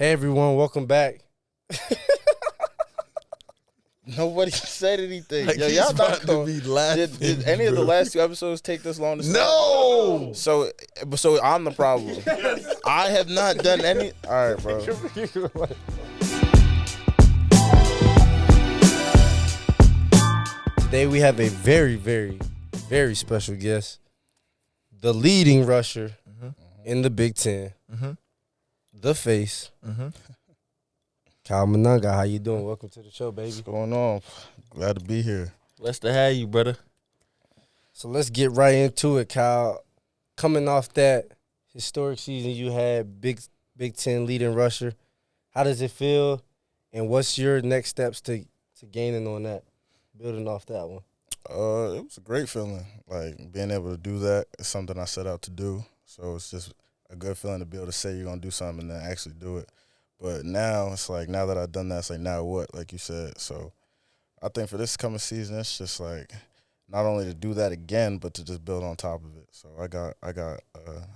Hey everyone, welcome back. Nobody said anything. Like, Yo, he's y'all about not to be laughing. Did any of the bro. last two episodes take this long to start? No. So I'm the problem. I have not done any. All right, bro. Today we have a very, very, very special guest. The leading rusher in the Big Ten. Mhm. The face. Mhm. Kyle Monangai, how you doing? Welcome to the show, baby. What's going on? Glad to be here. Blessed to have you, brother. So let's get right into it, Kyle. Coming off that historic season you had, Big Ten leading rusher, how does it feel? And what's your next steps to gaining on that, building off that one? It was a great feeling. Like, being able to do that is something I set out to do. So it's just a good feeling to be able to say you're going to do something and then actually do it. But now it's like, now that I've done that, it's like, now what, like you said. So I think for this coming season, it's just like not only to do that again, but to just build on top of it. So I got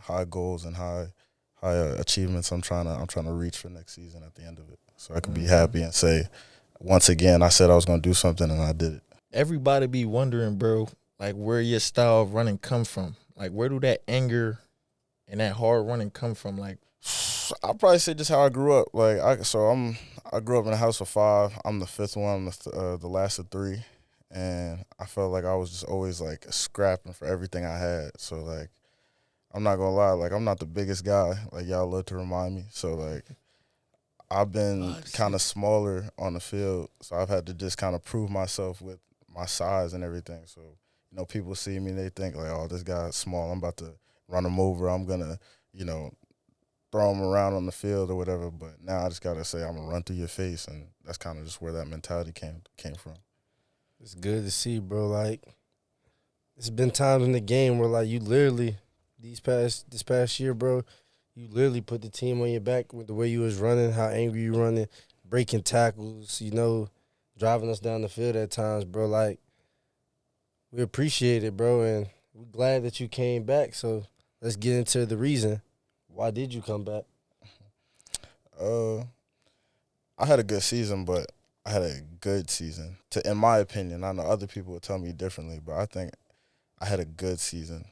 high goals and high achievements I'm trying to reach for next season at the end of it. So I can be happy and say, once again, I said I was going to do something and I did it. Everybody be wondering, bro, like where your style of running come from. Like where do that anger and that hard running come from? Like, I'll probably say just how I grew up. Like I grew up in a house of five. I'm the fifth one. I'm the last of three, and I felt like I was just always like scrapping for everything I had. So like, I'm not gonna lie, like I'm not the biggest guy. Like y'all love to remind me. So like, I've been kind of smaller on the field, so I've had to just kind of prove myself with my size and everything. So people see me, they think like, oh, this guy's small. I'm about to run him over. I'm gonna, throw him around on the field or whatever. But now I just gotta say I'm gonna run through your face, and that's kind of just where that mentality came from. It's good to see, bro. Like, it's been times in the game where like you literally this past year, bro, you literally put the team on your back with the way you was running, how angry you running, breaking tackles, driving us down the field at times, bro. Like, we appreciate it, bro, and we're glad that you came back. So let's get into the reason. Why did you come back? I had a good season, but I had a good season. In my opinion, I know other people would tell me differently, but I think I had a good season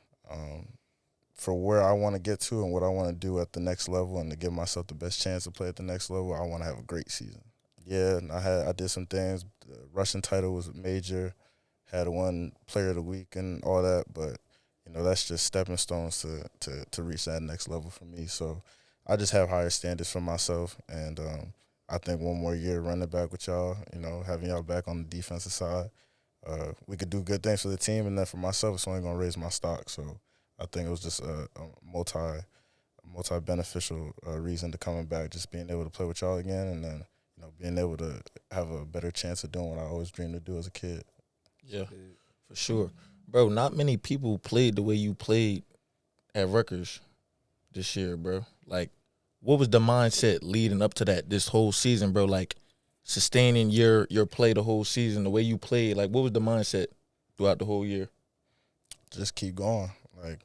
for where I want to get to and what I want to do at the next level, and to give myself the best chance to play at the next level. I want to have a great season. Yeah, and I did some things. The Russian title was major. Had one Player of the Week and all that, but that's just stepping stones to reach that next level for me. So I just have higher standards for myself, and I think one more year running back with y'all, having y'all back on the defensive side, we could do good things for the team, and then for myself, it's only going to raise my stock. So I think it was just a multi-beneficial reason to coming back, just being able to play with y'all again, and then being able to have a better chance of doing what I always dreamed to do as a kid. yeah, for sure. Bro, not many people played the way you played at Rutgers this year, bro. Like, what was the mindset leading up to that this whole season, bro? Like, sustaining your play the whole season, the way you played, like, what was the mindset throughout the whole year? Just keep going. Like,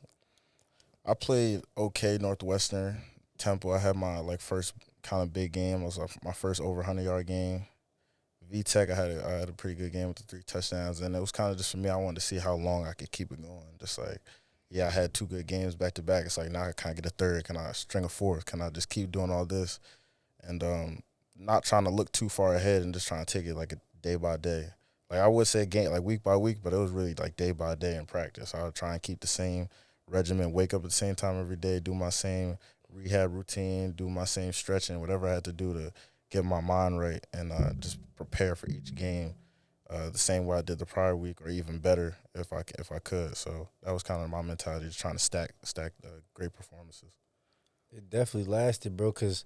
I played okay Northwestern, Temple. I had my first kind of big game. It was my first over 100-yard game. VTech, I had a pretty good game with the 3 touchdowns, and it was kind of just for me. I wanted to see how long I could keep it going. Just like, I had 2 good games back to back. It's like, now I kind of get a third. Can I string a fourth? Can I just keep doing all this? And not trying to look too far ahead and just trying to take it like a day by day. Like, I would say game like week by week, but it was really like day by day in practice. I would try and keep the same regimen, wake up at the same time every day, do my same rehab routine, do my same stretching, whatever I had to do to get my mind right, and just prepare for each game the same way I did the prior week, or even better if I could. So that was kind of my mentality, just trying to stack great performances. It definitely lasted, bro, because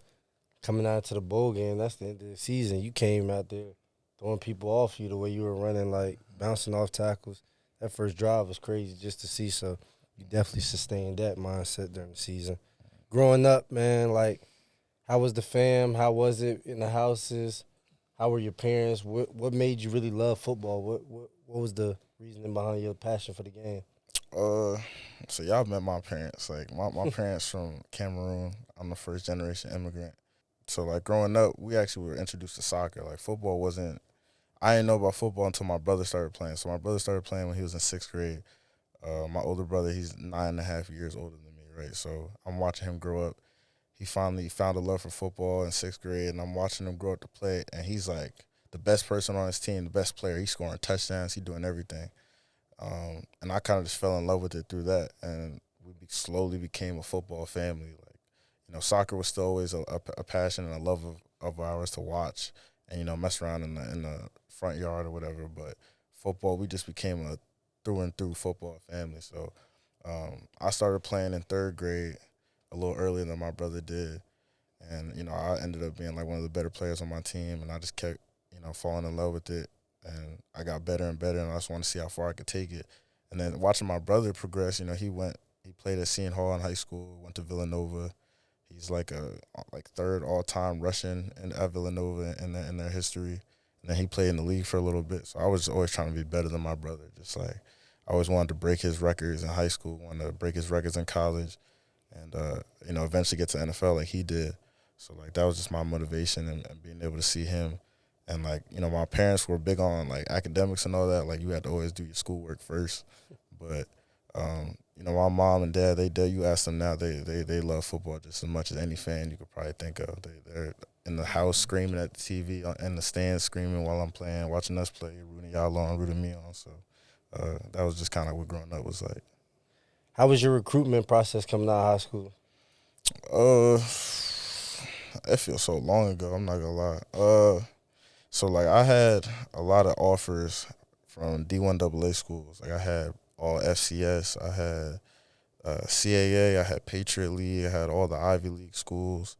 coming out to the bowl game, that's the end of the season. You came out there throwing people off you the way you were running, like bouncing off tackles. That first drive was crazy just to see, so you definitely sustained that mindset during the season. Growing up, man, like, how was the fam? How was it in the houses? How were your parents? What made you really love football? What was the reasoning behind your passion for the game? So y'all met my parents. Like, my parents from Cameroon. I'm a first-generation immigrant So, like, growing up, we actually were introduced to soccer. Like, football wasn't – I didn't know about football until my brother started playing. So, my brother started playing when he was in 6th grade. My older brother, he's 9.5 years older than me, right? So, I'm watching him grow up. He finally found a love for football in 6th grade, and I'm watching him grow up to play. And he's, like, the best person on his team, the best player. He's scoring touchdowns. He's doing everything. And I kind of just fell in love with it through that. And we slowly became a football family. Like, soccer was still always a passion and a love of ours to watch and, mess around in the front yard or whatever. But football, we just became a through and through football family. So I started playing in 3rd grade a little earlier than my brother did. And, I ended up being, like, one of the better players on my team. And I just kept, falling in love with it. And I got better and better, and I just wanted to see how far I could take it. And then watching my brother progress, he played at Seton Hall in high school, went to Villanova. He's like a 3rd all-time Russian at Villanova in their history. And then he played in the league for a little bit. So I was always trying to be better than my brother. Just like I always wanted to break his records in high school, wanted to break his records in college, and eventually get to NFL like he did. So like that was just my motivation and being able to see him. And like my parents were big on like academics and all that. Like you had to always do your schoolwork first. But my mom and dad, you ask them now, they love football just as much as any fan you could probably think of. They're in the house screaming at the TV, in the stands screaming while I'm playing, watching us play, rooting y'all on, rooting me on. So that was just kind of what growing up was like. How was your recruitment process coming out of high school? It feels so long ago, I'm not gonna lie. So like I had a lot of offers from D1AA schools. Like I had all FCS, I had CAA, I had Patriot League, I had all the Ivy League schools.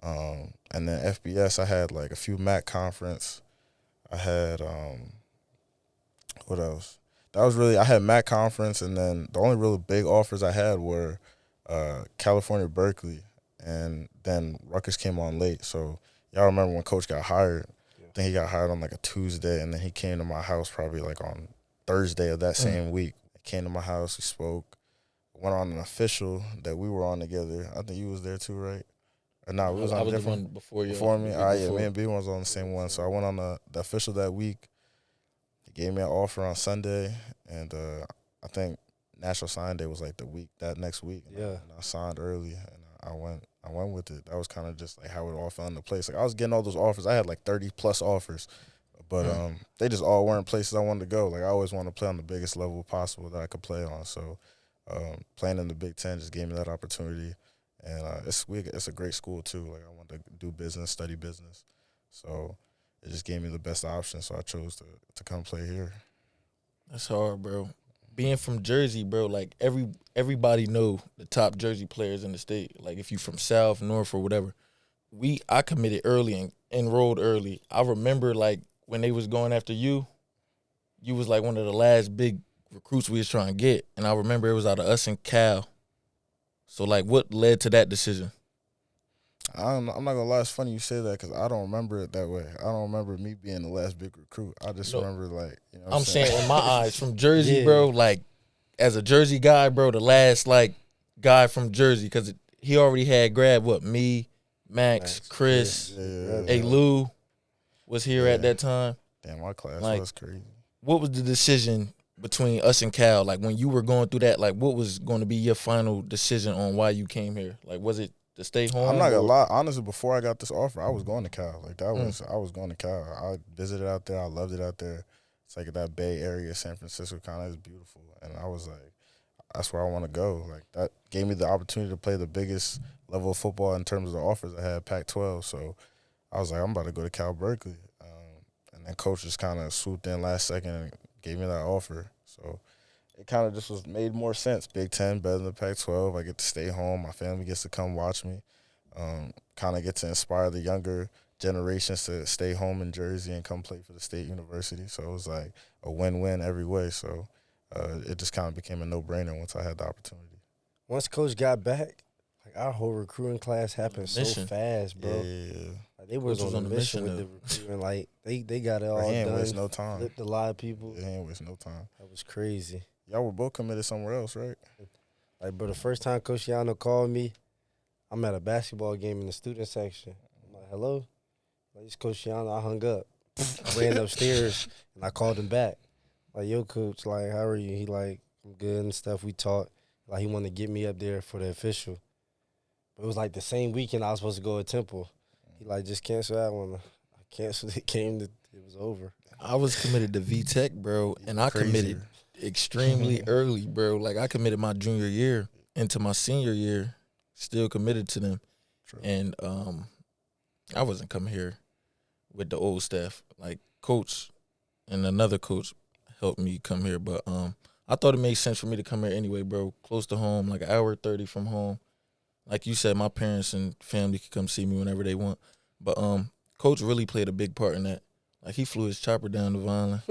And then FBS, I had like a few MAC conference. I had what else? I had MAC conference, and then the only really big offers I had were California, Berkeley, and then Rutgers came on late. So y'all remember when Coach got hired? Yeah. I think he got hired on like a Tuesday, and then he came to my house probably like on Thursday of that same week. He came to my house, we spoke, went on an official that we were on together. I think you was there too, right? No, we was on a different the one before you. Before me? Yeah, me and B1 was on the same one. So I went on the official that week. He gave me an offer on Sunday, and I think National Sign Day was like that next week. And I signed early, and I went with it. That was kind of just like how it all fell into place. Like I was getting all those offers. I had like 30+ offers, but they just all weren't places I wanted to go. Like I always wanted to play on the biggest level possible that I could play on. So playing in the Big Ten just gave me that opportunity. And it's a great school, too. Like, I wanted to do business, study business. So it just gave me the best option, so I chose to come play here. That's hard, bro. Being from Jersey, bro, like, everybody know the top Jersey players in the state. Like, if you from South, North, or whatever. I committed early and enrolled early. I remember, like, when they was going after you was, like, one of the last big recruits we was trying to get. And I remember it was out of us and Cal. So, like, what led to that decision? I'm not going to lie. It's funny you say that because I don't remember it that way. I don't remember me being the last big recruit. I just remember, like, I'm saying in my eyes, from Jersey, bro, like, as a Jersey guy, bro, the last, like, guy from Jersey, because he already had grabbed, me, Max, Chris, Lou was here at that time. Damn, my class was crazy. What was the decision between us and Cal? Like, when you were going through that, like, what was going to be your final decision on why you came here? Like, was it to stay home? I'm not going to lie. Honestly, before I got this offer, I was going to Cal. Like, I was going to Cal. I visited out there. I loved it out there. It's like that Bay Area, San Francisco kind of is beautiful. And I was like, that's where I want to go. Like, that gave me the opportunity to play the biggest level of football in terms of the offers I had, Pac-12. So I was like, I'm about to go to Cal Berkeley. And then Coach just kind of swooped in last second and gave me that offer. So it kind of just made more sense. Big Ten, better than the Pac-12. I get to stay home. My family gets to come watch me. Kind of get to inspire the younger generations to stay home in Jersey and come play for the state university. So it was like a win-win every way. So it just kind of became a no-brainer once I had the opportunity. Once Coach got back, like our whole recruiting class happened so fast, bro. Yeah. Like, they was on a mission with the recruiting. Like they got it all done. He ain't waste no time. Flipped a lot of people. He ain't waste no time. That was crazy. Y'all were both committed somewhere else, right? Like, bro, the first time Coach Yano called me, I'm at a basketball game in the student section. I'm like, hello? Like, it's Coach Shiana. I hung up. I ran upstairs, and I called him back. Like, yo, Coach, like, how are you? He like, I'm good and stuff. We talked. Like, he wanted to get me up there for the official. But it was like the same weekend I was supposed to go to Temple. He like, just cancel that one. I canceled it. It was over. I was committed to VTech, bro, and I committed extremely early, bro. Like, I committed my junior year into my senior year, still committed to them. True. And I wasn't coming here with the old staff. Like, coach and another coach helped me come here. But I thought it made sense for me to come here anyway, bro. Close to home, like an hour 30 from home. Like you said, my parents and family could come see me whenever they want. But coach really played a big part in that. Like, he flew his chopper down to Vineland.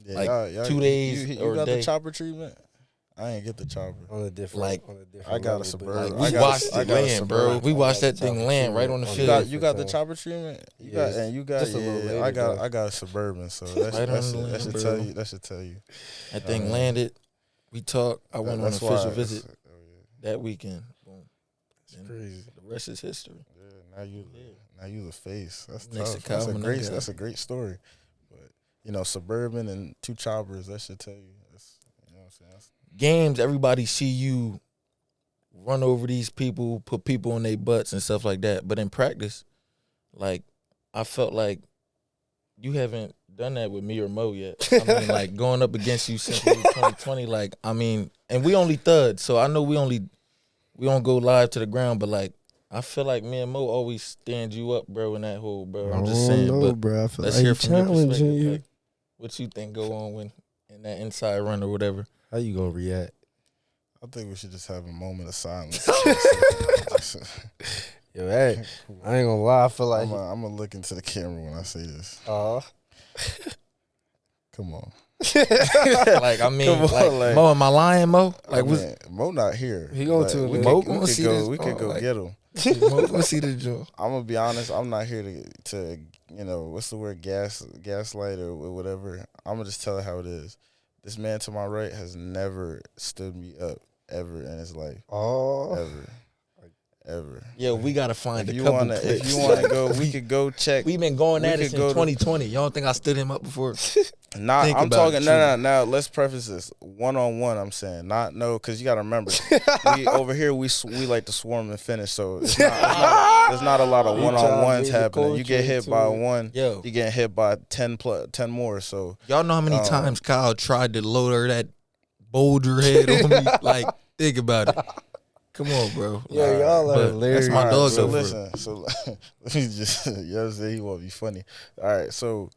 Yeah, like 2 days you or a got day. the chopper treatment? I ain't get the chopper. On a different, Like, I got level, a but, Suburban. We watched it land, bro. We watched I that got the thing chopper land right on the treatment. field. You got the chopper treatment? You got just a little later, I though. got a Suburban, so Right on that the land, should bro. tell you. That should tell you. That thing landed. We talked. I went on an That's official why- visit that's- that weekend. Boom. And crazy. the rest is history. Yeah, now you the face. That's Next to tough. Kyle Monangai. That's a great story. But Suburban and 2 choppers, that should tell you. That's, you know what I'm saying? Games, everybody see you run over these people, put people on their butts and stuff like that. But in practice, like, I felt like you haven't done that with me or Mo yet. I mean, like, going up against you since 2020, like, I mean, and we only thud, so I know we don't go live to the ground, but, like, I feel like me and Mo always stand you up, bro, in that hole, bro. I'm just saying, but bro. I feel let's like hear you from your challenging perspective. you. Like, what you think go on when in that inside run or whatever? How you gonna react? I think we should just have a moment of silence. Yo, hey, I ain't gonna lie. I feel like, I'm gonna look into the camera when I say this. Come on. Like, I mean, Come on, like, like- Mo, am I lying, Mo? I Like, mean, Mo not here. He going Like, to we it. Mo could- gonna we see could go. this, We could bro, go like- get him. Mo, let's see the joke. I'm gonna be honest. I'm not here to what's the word, gaslight or whatever. I'm gonna just tell it how it is. This man to my right has never stood me up ever in his life. Ever. Yo, we gotta find If a you couple wanna, clips. if you wanna go, we could go check. We've been going we at it could since go to- 2020. Y'all don't think I stood him up before? Nah, Think I'm about talking. it, No. Now let's preface this 1-on-1. I'm saying because you got to remember, we over here we like to swarm and finish. So there's not a lot of You 1-on-ones trying to happening. bring You the get culture hit by into it. one, Yo. you get hit by 10 more. So Y'all know how many times Kyle tried to load her that boulder head on me? Like, think about it. Come on, bro. Yeah, y'all are But hilarious. that's my dog so over. listen. So let me just, he won't be funny. All right, so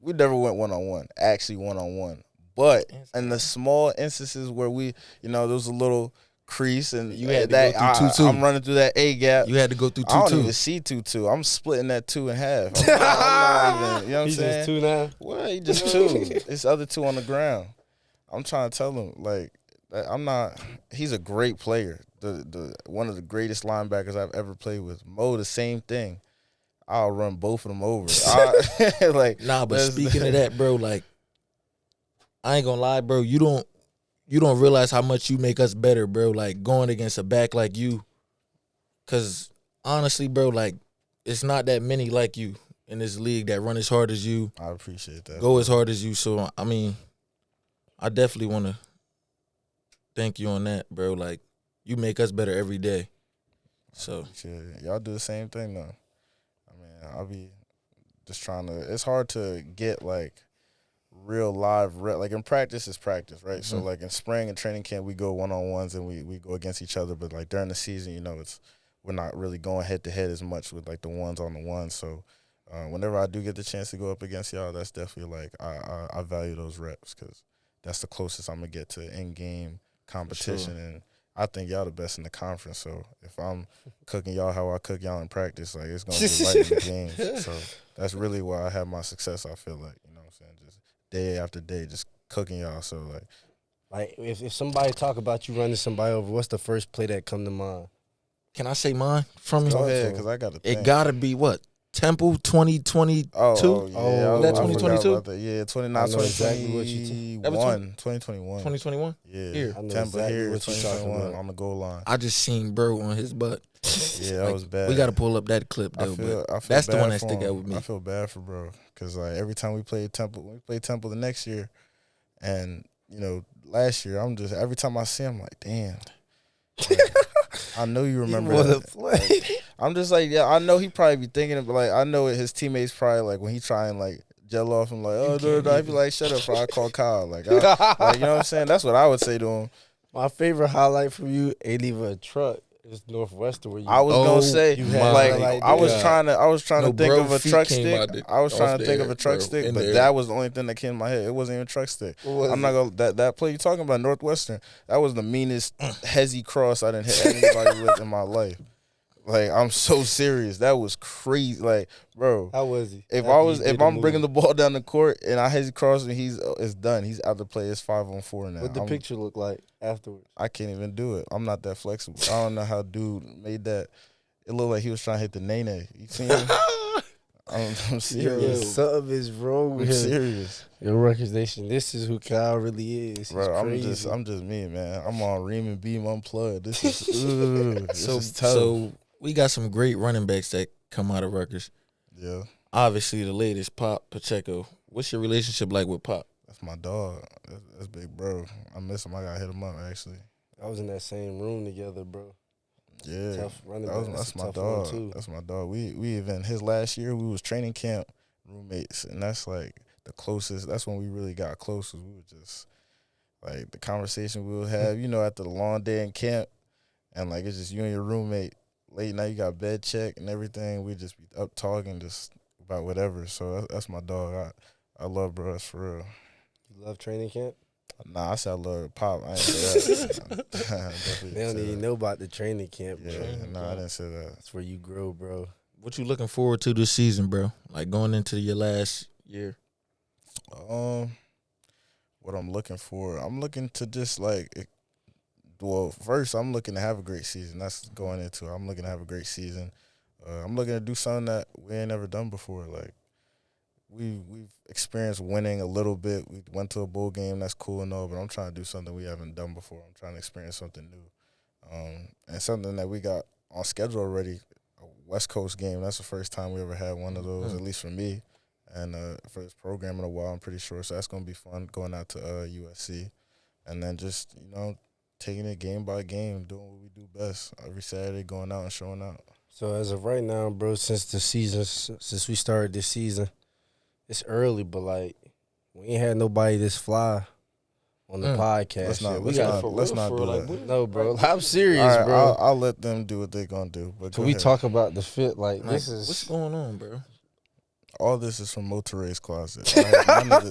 we never went 1-on-1, actually 1-on-1. But in the small instances where we, there was a little crease and You had to that go through 2-2. I'm running through that A gap. You had to go through I don't 2-2. even see 2-2. I'm splitting that 2 in half. I'm not even, you know what I'm He's saying? just 2 now. Well, he just 2. It's other 2 on the ground. I'm trying to tell him, like, I'm not. He's a great player. The one of the greatest linebackers I've ever played with. Mo, the same thing. I'll run both of them over. Nah, but speaking of that, bro, like, I ain't gonna lie, bro. You don't realize how much you make us better, bro. Like, going against a back like you. Cause honestly, bro, like, it's not that many like you in this league that run as hard as you, I appreciate that. go as hard as you. So I mean, I definitely want to thank you on that, bro. Like, you make us better every day. So Y'all do the same thing though. I mean, I'll be just trying to. It's hard to get like real live like in practice is practice, right? So like in spring and training camp, we go 1-on-1s and we go against each other. But like during the season, we're not really going head to head as much with like the ones on the ones. So whenever I do get the chance to go up against y'all, that's definitely like I value those reps because that's the closest I'm gonna get to in game competition. Sure. And I think y'all the best in the conference. So if I'm cooking y'all how I cook y'all in practice, like it's gonna be right in the games. So that's really why I have my success. I feel like, you know what I'm saying, just day after day, just cooking y'all. So Like, if somebody talk about you running somebody over, what's the first play that come to mind? can I say mine from you? go ahead, because I got to think. It gotta be what? Temple 2022? Oh, yeah. Oh, that I forgot 2022? about that. Yeah, 29, I know exactly what you 2021. 2021. 2021? Yeah. Here. I know Temple exactly here, what you talking 2021 about. on the goal line. I just seen bro on his butt. Yeah, that was bad. We got to pull up that clip though. I feel That's the bad one that for stick him. out with me. I feel bad for bro because like every time we played Temple the next year, and last year every time I see him like, damn. Like, I know you remember that. Like, I'm just like, yeah, I know he probably be thinking it, but like I know his teammates probably like when he try and like gel off him like, oh no, I'd be like, shut up, bro. I call Kyle. Like you know what I'm saying? That's what I would say to him. My favorite highlight from you ain't even a truck. It's Northwestern where you. I was gonna say, I was trying to think of a truck stick. I was trying to think of a truck stick, but that was the only thing that came in my head. It wasn't even a truck stick. I'm not gonna that play you talking about Northwestern. That was the meanest hezzy cross I didn't hit anybody with in my life. Like I'm so serious. That was crazy. Like, bro, how was he? If I'm bringing the ball down the court and I hezzy cross and it's done. He's out to play. It's 5-on-4 now. What the picture look like afterwards? I can't even do it. I'm not that flexible. I don't know how dude made that. It looked like he was trying to hit the nene. You see him? I'm serious. Yo, something is wrong with him. I'm serious. Your Records Nation, this is who Kyle really is. Bro, I'm just me, man. I'm on Reem and Beam Unplugged. This is tough. So we got some great running backs that come out of Rutgers. Yeah. Obviously, the latest, Pop Pacheco. What's your relationship like with Pop? That's my dog. That's big bro. I miss him. I gotta hit him up actually. I was in that same room together, bro. Yeah, tough running back. That's my dog. That's my dog. We even his last year we was training camp roommates, and that's like the closest. That's when we really got close. We were just like the conversation we would have, after the long day in camp, and like it's just you and your roommate. Late night, you got bed check and everything. We just be up talking just about whatever. So that's my dog. I love bro. That's for real. You love training camp? Nah, I said I love Pop. I didn't say that. They don't even know about the training camp, bro. Yeah, nah, I didn't say that. That's where you grow, bro. What you looking forward to this season, bro? Like going into your last year? What I'm looking for, I'm looking to just first I'm looking to have a great season. That's going into it. I'm looking to have a great season. I'm looking to do something that we ain't never done before. Like we've experienced winning a little bit. We went to a bowl game. That's cool and all, but I'm trying to do something we haven't done before. I'm trying to experience something new, and something that we got on schedule already. A West Coast game. That's the first time we ever had one of those, at least for me, and for this program in a while. I'm pretty sure. So that's gonna be fun going out to USC, and then just taking it game by game, doing what we do best every Saturday, going out and showing out. So as of right now, bro, since we started this season, it's early, but like we ain't had nobody this fly on the podcast. Let's not do that. No, bro. I'm serious, right, bro. I'll let them do what they're gonna do. But can we talk about the fit? Like this is what's going on, bro? All this is from Motoray's closet.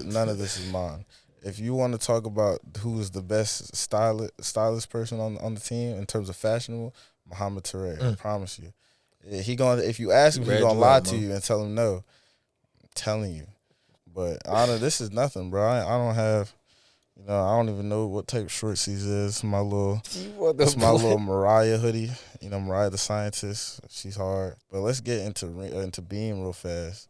None of this is mine. If you want to talk about who is the best stylist person on the team in terms of fashionable, Muhammad Touré, I promise you. If you ask him, he's gonna lie to you and tell him no. I'm telling you. But this is nothing, bro. I don't have, I don't even know what type of shorts these is. It's my little Mariah hoodie. Mariah the scientist. She's hard. But let's get into Beam real fast.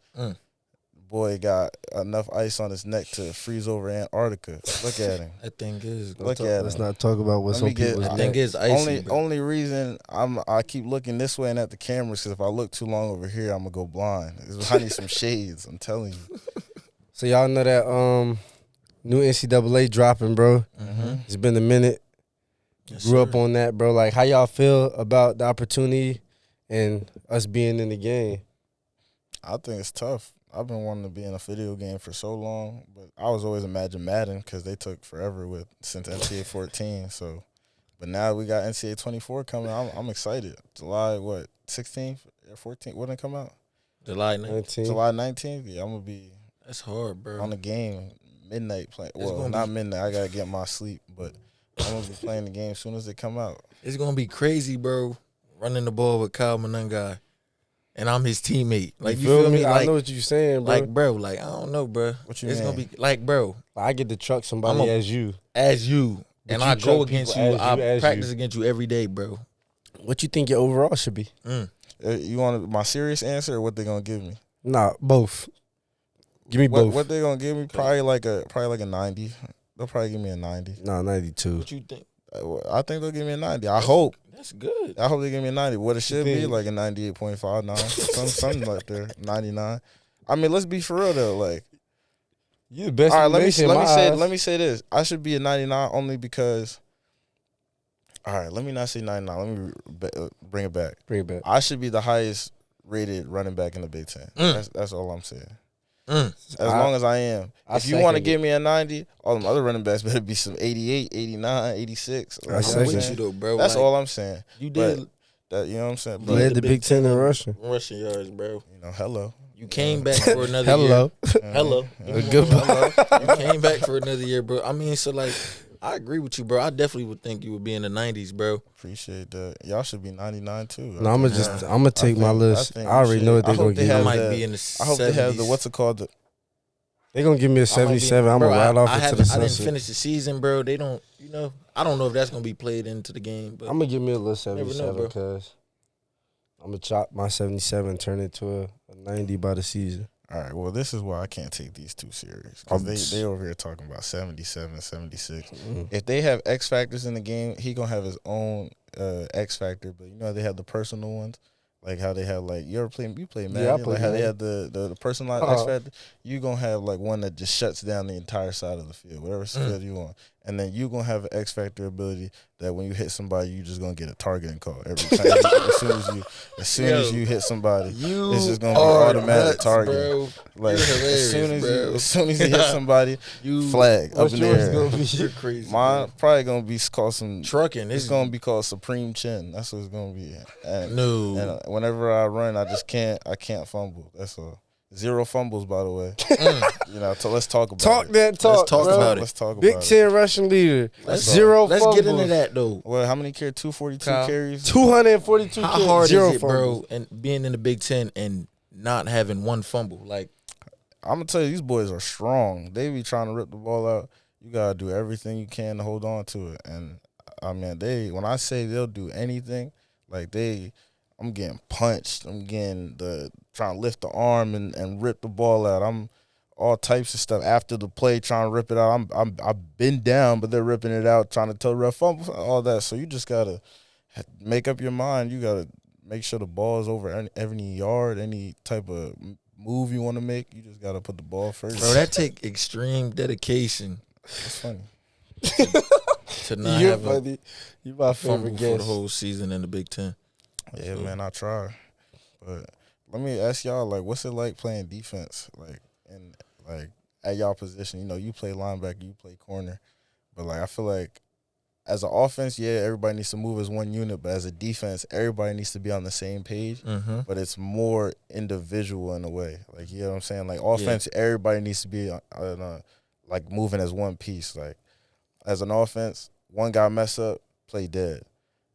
Boy got enough ice on his neck to freeze over Antarctica. Look at him. That thing is. Let's not talk about what's on people's neck. That thing is icy. Only reason I keep looking this way and at the camera is because if I look too long over here, I'm gonna go blind. I need some shades. I'm telling you. So y'all know that new NCAA dropping, bro. Mm-hmm. It's been a minute. Grew up on that, bro. Like, how y'all feel about the opportunity and us being in the game? I think it's tough. I've been wanting to be in a video game for so long, but I was always imagining Madden because they took forever since NCAA 14. So, but now we got NCAA 24 coming. I'm excited. July 16th or 14th? When it come out? July 19th. July 19th. Yeah, I'm gonna be. That's hard, bro. On the game midnight playing. Well, not midnight. I gotta get my sleep, but I'm gonna be playing the game as soon as they come out. It's gonna be crazy, bro. Running the ball with Kyle Monangai. And I'm his teammate. Like, you feel me? I know what you're saying, bro. Like, bro, I don't know, bro. What you mean? It's mean? Gonna be like, bro. I get to truck somebody as you. And I go against you. I practice against you every day, bro. What you think your overall should be? You want my serious answer or what they gonna give me? Nah, both. Give me both. What they gonna give me? Probably like a 90. They'll probably give me a 90. Nah, 92. What you think? I think they'll give me a 90. I hope. That's good. I hope they give me a 90. What it should be, think? like a 98.59, something like there, 99. I mean, let's be for real though. Like, You the best. all right, let let me say this. I should be a 99 only because. All right, let me not say 99. Let me bring it back. Bring it back. I should be the highest rated running back in the Big Ten. That's all I'm saying. As long as I am. If you want to give me a 90, all them other running backs better be some 88, 89, 86. I I'm second with you though, bro. That's like, all I'm saying. You did. That, you know what I'm saying? You But, led the Big Ten in rushing. Rushing yards, bro. hello. You came back for another Hello. year. Hello. Goodbye. You came back for another year, bro. I mean, so like, I agree with you, bro. I definitely would think you would be in the 90s, bro. Appreciate that. Y'all should be 99 too. No, I'm gonna take my list. I already know what they're gonna give me. I might be in the 70s. I hope they have the what's it called? They're gonna give me a 77. I'm bro, gonna ride off I into the didn't sunset. finish the season, bro. They don't, I don't know if that's gonna be played into the game, but I'm gonna give me a little Never know, 77 bro. because I'm gonna chop my 77, turn it to a 90 by the season. All right, well, this is why I can't take these two serious. Because they over here talking about 77, 76. If they have X factors in the game, he going to have his own X factor. But, they have the personal ones. Like how they have, like, you play Madden? Yeah, I play like how they Madden. have the personalized X factor. You going to have, like, one that just shuts down the entire side of the field, whatever field you want. And then you going to have an X factor ability that when you hit somebody, you just going to get a targeting call every time. as soon as you hit somebody, it's just going to be automatic targeting. bro. Like, as soon as you hit somebody, You flag up What's in the yours air. gonna be? You're crazy. Mine bro. probably gonna be called some Trucking. It's gonna be called Supreme Chin. That's what it's gonna be. And, No. and whenever I run, I can't fumble. That's all. 0 fumbles, by the way. So let's talk about it. Let's talk bro. about it. Let's talk about Big it. Ten rushing leader. Let's 0 Let's fumbles. get into that though. Well, how many carries? 242 Kyle. carries. 242 How carries, hard 0 is it, fumbles. bro, and being in the Big Ten and not having one fumble? Like, I'm gonna tell you, these boys are strong. They be trying to rip the ball out. You gotta do everything you can to hold on to it. And I mean, when I say they'll do anything, like I'm getting punched. I'm getting trying to lift the arm and rip the ball out. I'm all types of stuff after the play, trying to rip it out. I've been down, but they're ripping it out, trying to tell the ref fumble, all that. So you just gotta make up your mind. You gotta make sure the ball is over every yard, any type of move you want to make. You just gotta put the ball first. bro, that take extreme dedication It's funny. to not You're have a funny. You my fumble favorite for the guest. whole season in the Big Ten. Yeah, So- man, I try. But let me ask y'all, like, what's it like playing defense? Like, and like at y'all position, you play linebacker, you play corner. But like I feel like as an offense, yeah, everybody needs to move as one unit, but as a defense, everybody needs to be on the same page. Mm-hmm. But it's more individual in a way. Like, you know what I'm saying? Like offense, everybody needs to be like moving as one piece. Like as an offense, one guy mess up, play dead.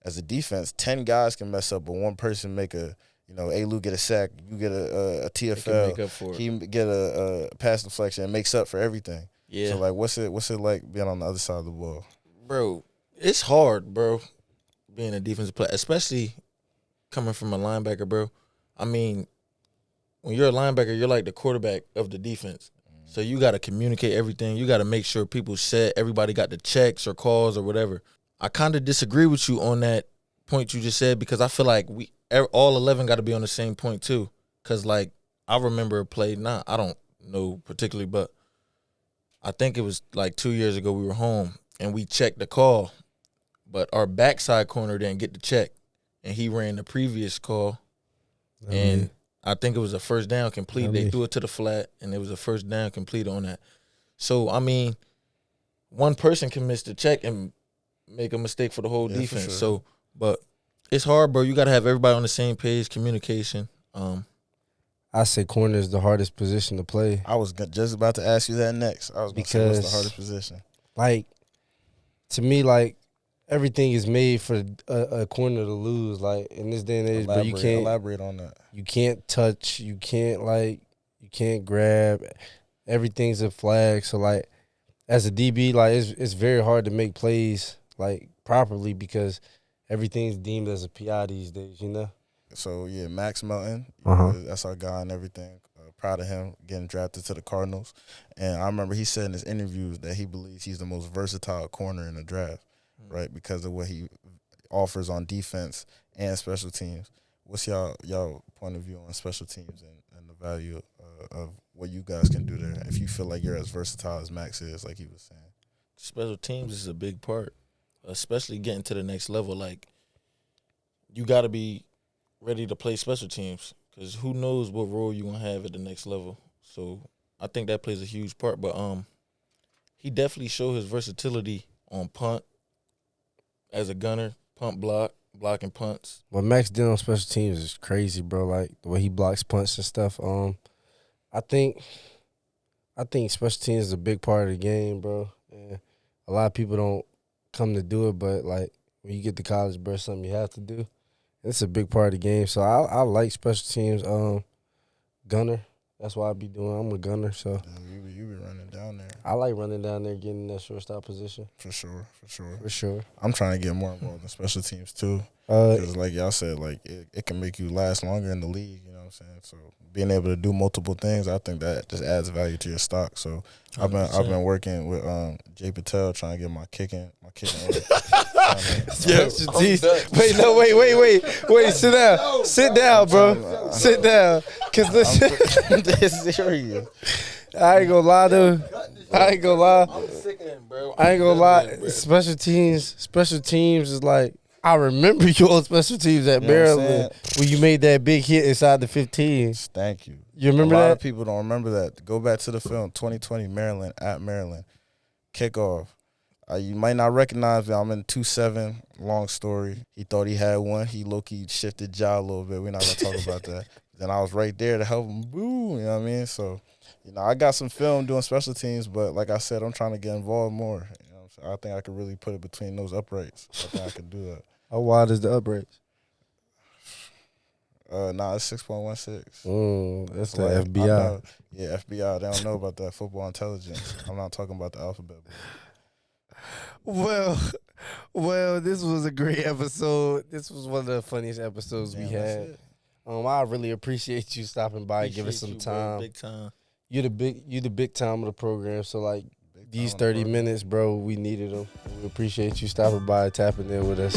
As a defense, 10 guys can mess up, but one person make A-Lou get a sack, you get a TFL, make up for it. he get a pass deflection, and makes up for everything. Yeah, So, like, what's it like being on the other side of the ball? bro, it's hard, bro, being a defensive player, especially coming from a linebacker, bro. I mean, when you're a linebacker, you're like the quarterback of the defense. So you got to communicate everything. You got to make sure people set, everybody got the checks or calls or whatever. I kind of disagree with you on that point you just said because I feel like all 11 got to be on the same point too. Because, like, I remember a play, I don't know particularly, but I think it was like 2 years ago we were home and we checked the call, but our backside corner didn't get the check, and he ran the previous call, and I think it was a first down complete. They threw it to the flat, and it was a first down complete on that. So, I mean, one person can miss the check and make a mistake for the whole defense. For sure. So, but it's hard, bro. You got to have everybody on the same page, communication. I say corner is the hardest position to play. I was just about to ask you that next. I was going to say, what's the hardest position? Like, to me, like, everything is made for a corner to lose. Like, in this day and age, but you can't elaborate on that. You can't touch. You can't grab. Everything's a flag. So, like, as a DB, like, it's very hard to make plays, like, properly because everything's deemed as a PI these days, So, yeah, Max Melton, that's our guy and everything. Proud of him getting drafted to the Cardinals. And I remember he said in his interviews that he believes he's the most versatile corner in the draft. right, because of what he offers on defense and special teams. What's y'all point of view on special teams and the value of what you guys can do there? If you feel like you're as versatile as Max is, like he was saying. Special teams is a big part, especially getting to the next level. Like, you got to be ready to play special teams because who knows what role you're going to have at the next level. So I think that plays a huge part. But he definitely showed his versatility on punt as a gunner, punt block, blocking punts. What Max did on special teams is crazy, bro. Like the way he blocks punts and stuff. I think special teams is a big part of the game, bro. And a lot of people don't come to do it, but like when you get to college, bro, it's something you have to do. It's a big part of the game. So I like special teams. Gunner. That's what I be doing. I'm a gunner, so You be running down there. I like running down there, getting in that shortstop position. For sure. I'm trying to get more involved in special teams too. Because like y'all said, like it can make you last longer in the league. You know what I'm saying? So being able to do multiple things, I think that just adds value to your stock. So I've been working with Jay Patel trying to get my kicking. Yeah. Wait. Sit down, bro. Sit down. Cause This is serious. I ain't gonna lie, dude. I ain't gonna lie. I'm sick of him, bro. I ain't gonna lie. Special teams is like, I remember you on special teams at Maryland when you made that big hit inside the 15. Thank you. You remember that? A lot that? of people don't remember that. Go back to the film, 2020 Maryland at Maryland. Kickoff. You might not recognize me. I'm in 2-7. Long story. He thought he had one. He low-key shifted jaw a little bit. We're not going to talk about that. Then I was right there to help him. Boo, you know what I mean? So, I got some film doing special teams, but like I said, I'm trying to get involved more. So I think I could really put it between those uprights. I think I could do that. How wide is the uprights? It's 6.16. That's the FBI. FBI. They don't know about that football intelligence. I'm not talking about the alphabet. Well, this was a great episode. This was one of the funniest episodes we had. I really appreciate you stopping by, giving some time. Bro, big time. You the big time of the program. So like these 30 minutes, bro, we needed them. We appreciate you stopping by, tapping in with us.